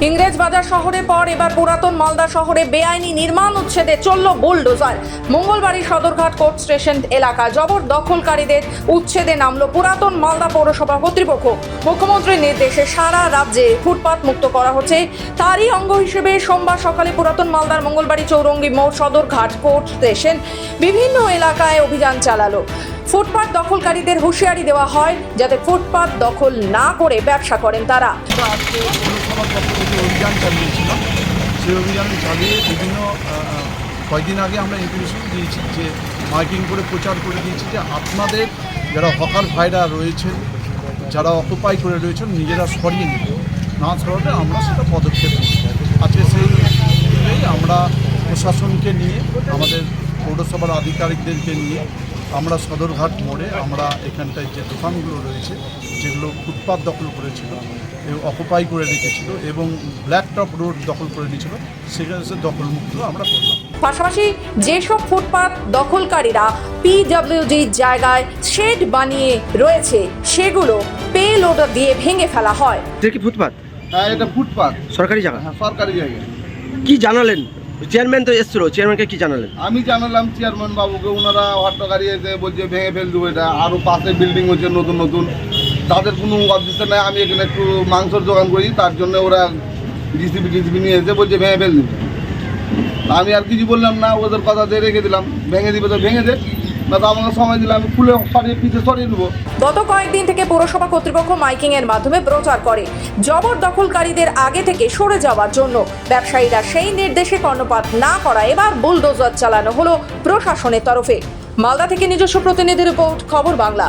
ইংরেজ বাজার শহরের পর এবার পুরাতন মালদা শহরে বেআইনি নির্মাণ উচ্ছেদে চলল বুলডোজার। মঙ্গলবারই সদরঘাট কোর্ট স্টেশন এলাকা জবরদখলকারীদের উচ্ছেদে নামলো পুরাতন মালদা পৌরসভা কর্তৃপক্ষ। মুখ্যমন্ত্রীর নির্দেশে সারা রাজ্যে ফুটপাত মুক্ত করা হচ্ছে। তারই অঙ্গ হিসেবে সোমবার সকালে পুরাতন মালদার মঙ্গলবাড়ি চৌরঙ্গি মোড় সদরঘাট কোর্ট স্টেশন বিভিন্ন এলাকায় অভিযান চালালো। ফুটপাত দখলকারীদের হুঁশিয়ারি দেওয়া হয় যাতে ফুটপাত দখল না করে ব্যবসা করেন তারা। আজকে পৌরসভার পক্ষ থেকে অভিযান চালিয়েছিলাম। সেই অভিযান চালিয়ে বিভিন্ন কয়েকদিন আগে আমরা ইনফরমেশন দিয়েছি যে মাইকিং করে প্রচার করে দিয়েছি যে আপনাদের যারা হকার ভাইরা রয়েছেন, যারা অকুপাই করে রয়েছেন, নিজেরা সরিয়ে নিন, না সরালে আমরা সেটা পদক্ষেপ নেব। আজকে সেই অনুযায়ী আমরা প্রশাসনকে নিয়ে, আমাদের পৌরসভার আধিকারিকদেরকে নিয়ে আমরা সদরঘাট মোড়ে আমরা এখানটায় যে দোকানগুলো রয়েছে যেগুলো ফুটপাত দখল করেছিল, অকুপাই করে রেখেছিল এবং ব্ল্যাক টপ রোড দখল করে নিয়েছিল, সেখানে দখলমুক্ত আমরা করলাম। পাশাপাশি যেসব ফুটপাত দখলকারীরা পিডব্লিউডি জায়গায় শেড বানিয়ে রয়েছে সেগুলো পে লোডার দিয়ে ভেঙে ফেলা হয়। এটা কি ফুটপাত? হ্যাঁ, এটা ফুটপাত, সরকারি জায়গা। হ্যাঁ, সরকারি জায়গা। কি জানালেন? চেয়ারম্যান তো এসেছিল, চেয়ারম্যানকে কি জানালেন? আমি জানালাম চেয়ারম্যান বাবুকে, ওনারা হট্টা গাড়ি এসে বলছে ভেঙে ফেল দেবো, এটা আরও পাশে বিল্ডিং হচ্ছে নতুন নতুন, তাদের কোনো অবজেকশন নেই। আমি এখানে একটু মাংসর দোকান করি, তার জন্য ওরা জিসিবি নিয়ে এসে বলছে ভেঙে ফেল দেবে। আমি আর কিছু বললাম না, ওদের কথা দিয়ে রেখে দিলাম, ভেঙে দিবে তো ভেঙে দে, না তো আমাকে সময় দিলে আমি খুলে সরিয়ে পিছিয়ে সরিয়ে দেবো। গত কয়েকদিন থেকে পৌরসভা কর্তৃপক্ষ মাইকিং এর মাধ্যমে প্রচার করে জবরদখলকারীদের আগে থেকে সরে যাওয়ার জন্য। ব্যবসায়ীরা সেই নির্দেশে কর্ণপাত না করা এবার বুলডোজার চালানো হলো প্রশাসনের তরফে। মালদা থেকে নিজস্ব প্রতিনিধি রিপোর্ট, খবর বাংলা।